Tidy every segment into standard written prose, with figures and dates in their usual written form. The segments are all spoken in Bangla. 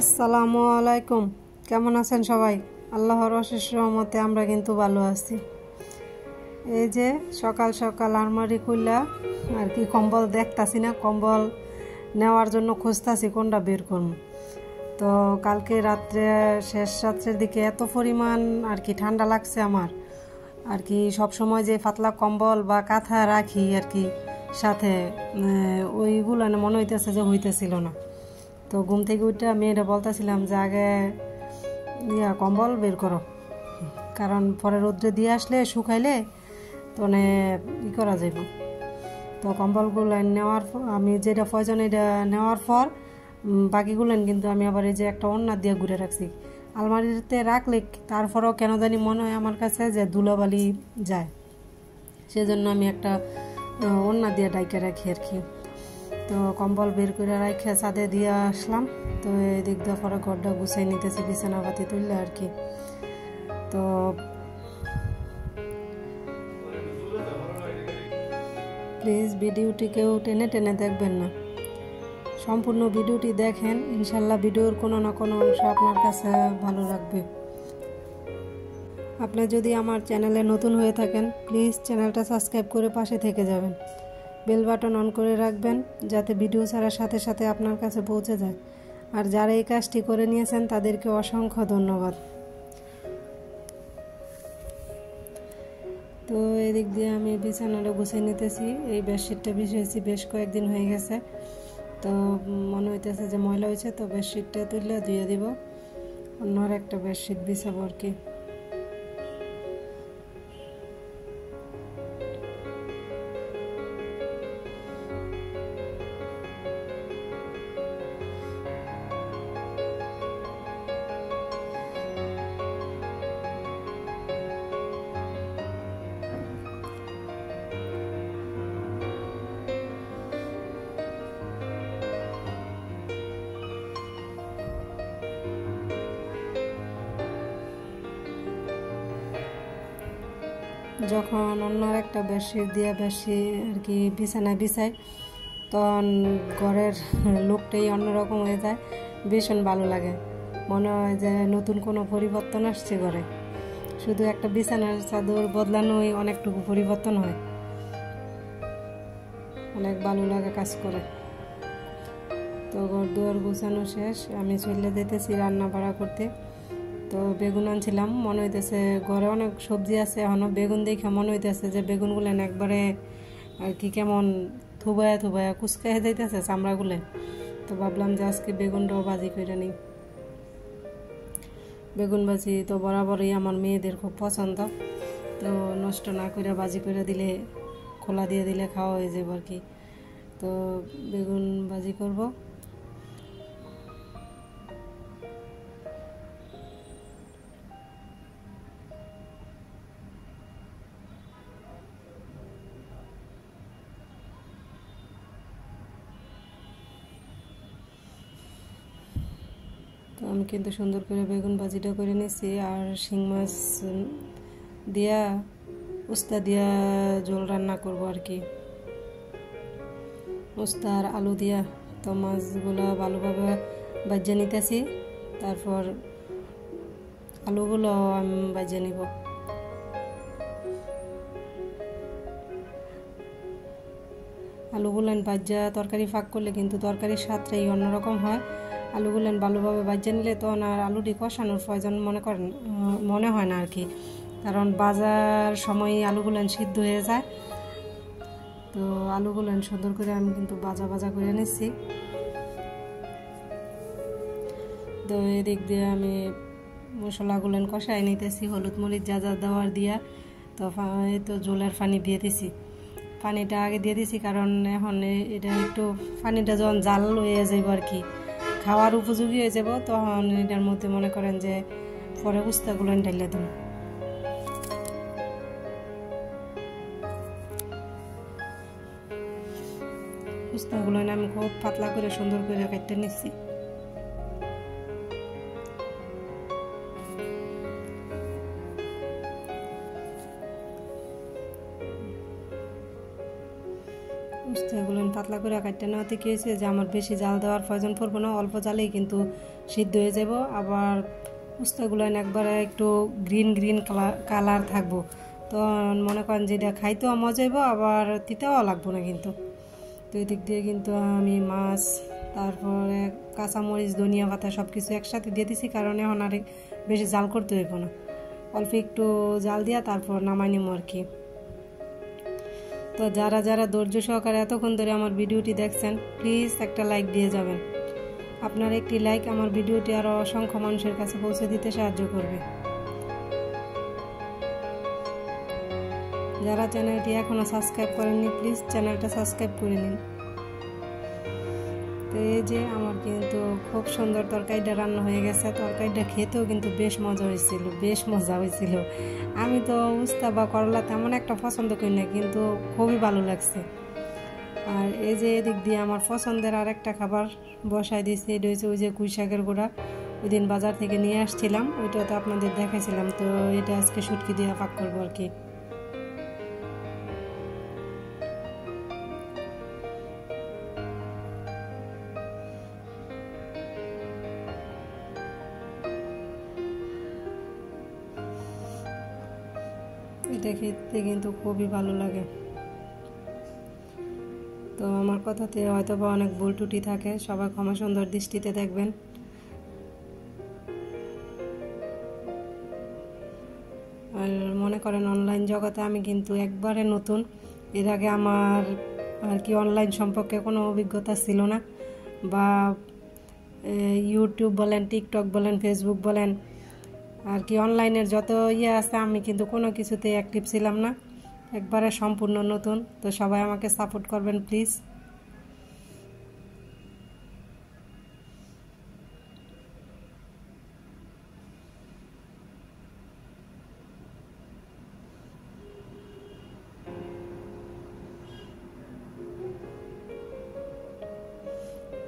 আসসালামু আলাইকুম। কেমন আছেন সবাই? আল্লাহর অশেষ রহমতে আমরা কিন্তু ভালো আছি। এই যে সকাল সকাল আলমারি খুললা আর কি কম্বল দেখতাছি না, কম্বল নেওয়ার জন্য খুঁজতাছি কোনটা বের করব। তো কালকে রাত্রে শেষ রাত্রের দিকে এত পরিমাণ আর কি ঠান্ডা লাগছে আমার, আর কি সবসময় যে পাতলা কম্বল বা কাঁথা রাখি আর কি সাথে, ওইগুলো না মনে হইতেছে যে হইতেছিল না। তো ঘুম থেকে উঠে মেয়েরা বলতেছিলাম যে আগে কম্বল বের করো, কারণ পরে রোদ্রে দিয়ে আসলে শুকাইলে তো করা যাইব। তো কম্বলগুলো নেওয়ার আমি যেটা প্রয়োজন এটা নেওয়ার পর বাকিগুলো কিন্তু আমি আবার এই যে একটা ওড়না দিয়ে ঘুরে রাখছি আলমারিতে রাখলে, তারপরেও কেন জানি মনে হয় আমার কাছে যে ধুলোবালি যায়, সেজন্য আমি একটা ওড়না দিয়ে ডাইকে রাখি আর কি। তো কম্বল বের করে রাখে ছাদে দিয়ে আসলাম। তো এই দিক দিয়ে পরে ঘরটা গুছিয়ে নিতেছি, বিছানাপাতি তুললে আর কি। তো প্লিজ ভিডিওটি কেউ টেনে টেনে দেখবেন না, সম্পূর্ণ ভিডিওটি দেখেন, ইনশাল্লাহ ভিডিওর কোনো না কোনো অংশ আপনার কাছে ভালো লাগবে। আপনি যদি আমার চ্যানেলে নতুন হয়ে থাকেন প্লিজ চ্যানেলটা সাবস্ক্রাইব করে পাশে থেকে যাবেন, বেল বাটন অন করে রাখবেন যাতে ভিডিও ছাড়ার সাথে সাথে আপনার কাছে পৌঁছে যায়। আর যারা এই কাজটি করে নিয়েছেন তাদেরকে অসংখ্য ধন্যবাদ। তো এদিক দিয়ে আমি বিছানাটা গুছিয়ে নিতেছি। এই বেডশিটটা বিছিয়েছি বেশ কয়েকদিন হয়ে গেছে, তো মনে হইতেছে যে ময়লা হয়েছে, তো বেডশিটটা তুললে ধুয়ে দিব, অন্য আর একটা বেডশিট বিছাবো আর কি। যখন অন্য একটা বেডশিট দিয়ে বেশি আর কি বিছানায় বিছাই, তখন ঘরের লুকটাই অন্যরকম হয়ে যায়, ভীষণ ভালো লাগে, মনে হয় যে নতুন কোনো পরিবর্তন আসছে ঘরে। শুধু একটা বিছানার চাদর বদলানোই অনেকটুকু পরিবর্তন হয়, অনেক ভালো লাগে কাজ করে। তো ঘর দুয়ার গুছানো শেষ, আমি চলে যেতেছি রান্না বাড়া করতে। তো বেগুন আনছিলাম, মনে হইতেছে ঘরে অনেক সবজি আছে, এখনও বেগুন দেখে মনে হইতেছে যে বেগুনগুলো একবারে আর কি কেমন থুবায়া থুবায়া কুচকায় যাইতেছে চামড়াগুলো। তো ভাবলাম যে আজকে বেগুনটাও ভাজি করে নিই। বেগুন ভাজি তো বরাবরই আমার মেয়েদের খুব পছন্দ, তো নষ্ট না করে ভাজি করে দিলে, খোলা দিয়ে দিলে খাওয়া হয়ে যাবে আর কি। তো বেগুন ভাজি করব। তো আমি কিন্তু সুন্দর করে বেগুন ভাজিটা করে নিচ্ছি, আর শিং মাছ দিয়া উস্তা দিয়া ঝোল রান্না করব আর কি, উস্তা আর আলু দিয়া। তো মাছগুলো ভালোভাবে ভাজে নিতেছি, তারপর আলুগুলো আমি ভাজে নিব। আলুগুলো ভাজা তরকারি ফাঁক করলে কিন্তু তরকারির স্বাদটাই অন্যরকম হয়। আলুগুলো ভালোভাবে ভাজে নিলে তখন আর আলুটি কষানোর প্রয়োজন মনে হয় না আর কি, কারণ ভাজার সময় আলুগুলো সিদ্ধ হয়ে যায়। তো আলুগুলো সুন্দর করে আমি কিন্তু ভাজা ভাজা করে নিচ্ছি। তো এদিক দিয়ে আমি মশলাগুলো কষাই নিতেছি, হলুদ মরিচ যা যা দেওয়ার দিয়া। তো এই তো ঝোলের পানি দিয়ে দিছি, পানিটা আগে দিয়ে দিছি কারণ এখন এটা একটু পানিটা যখন জাল হয়ে যাইব আর কি, খাওয়ার উপযোগী হয়ে যাব, তখন এটার মধ্যে মনে করেন যে পরে উস্তাগুলো ঢেলে দেব। উস্তাগুলো আমি খুব পাতলা করে সুন্দর করে কেটে নিচ্ছি। উস্তা এগুলো পাতলা করে কাটতে নেওয়াতে কী হয়েছে যে আমার বেশি জাল দেওয়ার প্রয়োজন পড়বো না, অল্প জালেই কিন্তু সিদ্ধ হয়ে যাব। আবার উস্তাগুলো একবারে একটু গ্রিন গ্রিন কালার থাকবো, তো মনে করেন যেটা খাইতেও মজা হইব, আবার তিতেও লাগবো না কিন্তু। তো এই দিক দিয়ে কিন্তু আমি মাছ, তারপরে কাঁচামরিচ, ধনিয়া পাতা সব কিছু একসাথে দিয়ে দিছি, কারণ এখন আর বেশি জাল করতে হইব না, অল্প একটু জাল দিয়া তারপর নামাই নিব আর কি। তো যারা যারা ধৈর্য সহকারে এতক্ষণ ধরে আমার ভিডিওটি দেখছেন, প্লিজ একটা লাইক দিয়ে যাবেন। আপনার একটি লাইক আমার ভিডিওটি আরও অসংখ্য মানুষের কাছে পৌঁছে দিতে সাহায্য করবে। যারা চ্যানেলটি এখনও সাবস্ক্রাইব করেননি, প্লিজ চ্যানেলটা সাবস্ক্রাইব করে নিন। তো এই যে আমার কিন্তু খুব সুন্দর তরকারিটা রান্না হয়ে গেছে। তরকারিটা খেতেও কিন্তু বেশ মজা হয়েছিল। আমি তো উস্তা বা করলা তেমন একটা পছন্দ করি না, কিন্তু খুবই ভালো লাগছে। আর এই যে এদিক দিয়ে আমার পছন্দের আর একটা খাবার বসাই দিয়েছি, এটা হচ্ছে ওই যে পুঁই শাকের গুঁড়া, ওই দিন বাজার থেকে নিয়ে আসছিলাম, ওইটা তো আপনাদের দেখাইছিলাম। তো এটা আজকে শুটকি দিয়ে পাক করবো আর কি। এটা খেতে কিন্তু খুবই ভালো লাগে। তো আমার কথাতে হয়তো বা অনেক ভুল ত্রুটি থাকে, সবাই ক্ষমা সুন্দর দৃষ্টিতে দেখবেন। আর মনে করেন অনলাইন জগতে আমি কিন্তু একবারে নতুন, এর আগে আমার আর কি অনলাইন সম্পর্কে কোনো অভিজ্ঞতা ছিল না, বা ইউটিউব বলেন, টিকটক বলেন, ফেসবুক বলেন, আর কি অনলাইনের যত আছে আমি কিন্তু কোনো কিছুতে অ্যাক্টিভ ছিলাম না, একবারে সম্পূর্ণ নতুন। তো সবাই আমাকে সাপোর্ট করবেন প্লিজ।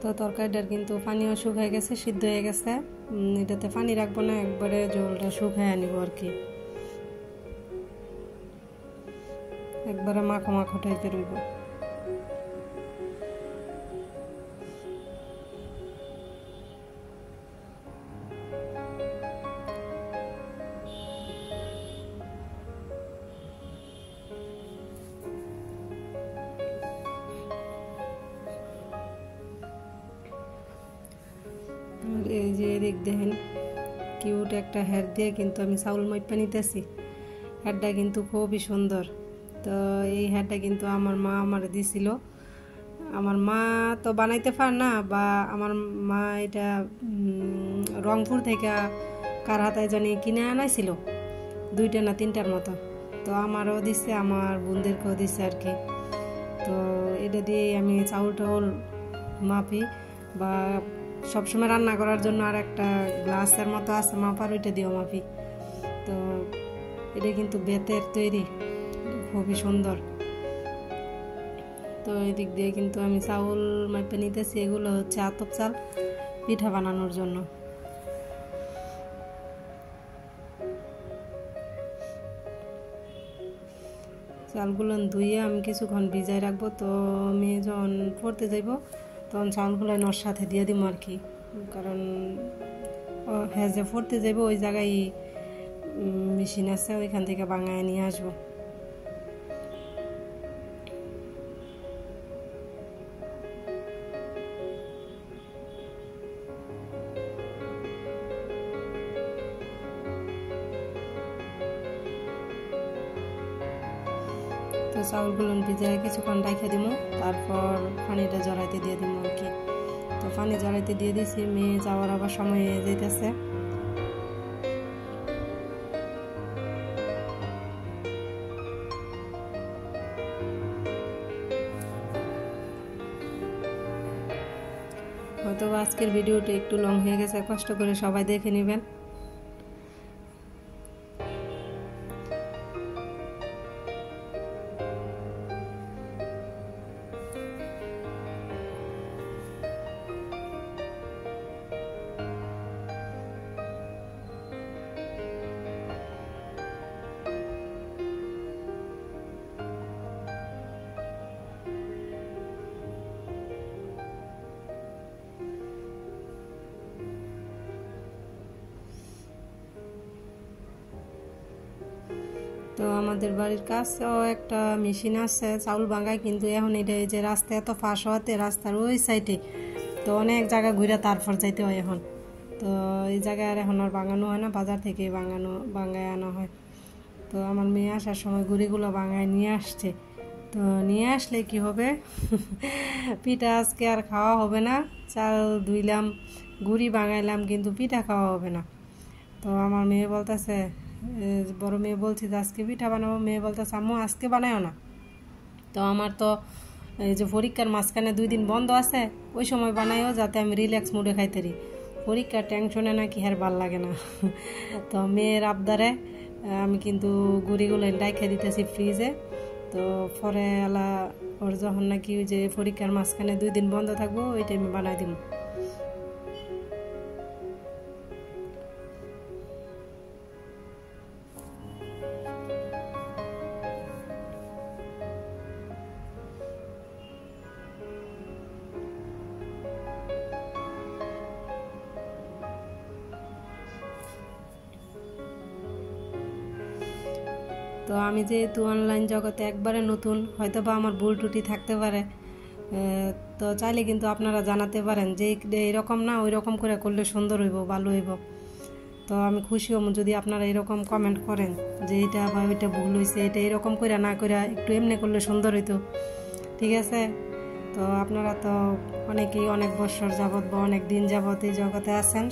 তো তরকারিটার কিন্তু পানিও শুকায় গেছে, সিদ্ধ হয়ে গেছে। এটাতে পানি রাখবো না, একবারে জলটা শুকায় আনিব আর কি, একবারে মাখো মাখো টাইপের হইব। এই যে এদিক দেখেন কিউট একটা হেয়ার দিয়ে কিন্তু আমি চাউল মাইপা নিতেছি। হেয়ারটা কিন্তু খুবই সুন্দর। তো এই হেয়ারটা কিন্তু আমার মা আমার দিছিল। আমার মা তো বানাইতে পার না, বা আমার মা এটা রংপুর থেকে কার হাতায় জানি কিনে আনাইছিল, 2টা না 3টার মতো। তো আমারও দিচ্ছে, আমার বোনদেরকেও দিচ্ছে আর কি। তো এটা দিয়ে আমি চাউল টাউল মাপি, বা সবসময় রান্না করার জন্য আর একটা গ্লাসের মতো আছে মাপার, ওইটা দিয়েও মাপি। তো এটা কিন্তু বেতের তৈরি, খুবই সুন্দর। তো এদিক দিয়ে কিন্তু আমি চাউল মাপে নিতেছি, এগুলো হচ্ছে আতপ চাল, পিঠা বানানোর জন্য। চালগুলো ধুয়ে আমি কিছুক্ষণ ভিজাই রাখবো। তো আমি যখন পড়তে যাইব তখন চাউলগুলো ওর সাথে দিয়ে দিব আর কি, কারণ হ্যাঁ যে পড়তে যাইব ওই জায়গায় মেশিন আছে, ওইখান থেকে বাঙায় নিয়ে আসবো। তো চাউলগুলো ভিজায় কিছুক্ষণ রাখে দিব, তারপর পানিটা জড়াইতে দিয়ে দিব আর কি। তো পানি জড়াইতে দিয়ে দিছি, মেয়ে যাওয়ার আবার সময় হয়ে যেতেছে। হয়তো আজকের ভিডিওটা একটু লং হয়ে গেছে, কষ্ট করে সবাই দেখে নেবেন। আমাদের বাড়ির কাছেও একটা মেশিন আছে চাউল ভাঙায়, কিন্তু এখন এটা এই যে রাস্তা এত ফাঁস হওয়াতে রাস্তার ওই সাইডে তো অনেক জায়গা ঘুরে তারপর যাইতে হয় এখন। তো এই জায়গায় আর এখন আর ভাঙানো হয় না, বাজার থেকে ভাঙায় আনা হয়। তো আমার মেয়ে আসার সময় গুড়িগুলো ভাঙায় নিয়ে আসছে। তো নিয়ে আসলে কি হবে, পিঠা আজকে আর খাওয়া হবে না। চাল ধুইলাম, গুড়ি ভাঙাইলাম, কিন্তু পিঠা খাওয়া হবে না। তো আমার মেয়ে বলতেছে, বড় মেয়ে বলছি যে আজকে পিঠা বানাবো, মেয়ে বলতেছে আম্মু আজকে বানায়ও না। তো আমার তো এই যে পরীক্ষার মাঝখানে 2 দিন বন্ধ আছে, ওই সময় বানাইও যাতে আমি রিল্যাক্স মুডে খাইতে পারি। পরীক্ষার টেনশনে নাকি আর ভাল লাগে না। তো মেয়ের আবদারে আমি কিন্তু গুড়িগুলো রাইখে দিতেছি ফ্রিজে। তো পরে এলা ওর যখন নাকি ওই যে পরীক্ষার মাঝখানে 2 দিন বন্ধ থাকবো, ওই টাইমে বানাই দিব। তো আমি যেহেতু অনলাইন জগতে একবারে নতুন, হয়তো বা আমার ভুল ত্রুটি থাকতে পারে, তো চাইলে কিন্তু আপনারা জানাতে পারেন যে এইরকম না ওই রকম করে করলে সুন্দর হইব, ভালো হইব। তো আমি খুশি হব যদি আপনারা এরকম কমেন্ট করেন যে এটা বা ওইটা ভুল হয়েছে, এটা এরকম করে না করে একটু এমনি করলে সুন্দর হইতো। ঠিক আছে? তো আপনারা তো অনেকেই অনেক বছর যাবৎ বা অনেক দিন যাবৎ এই জগতে আছেন।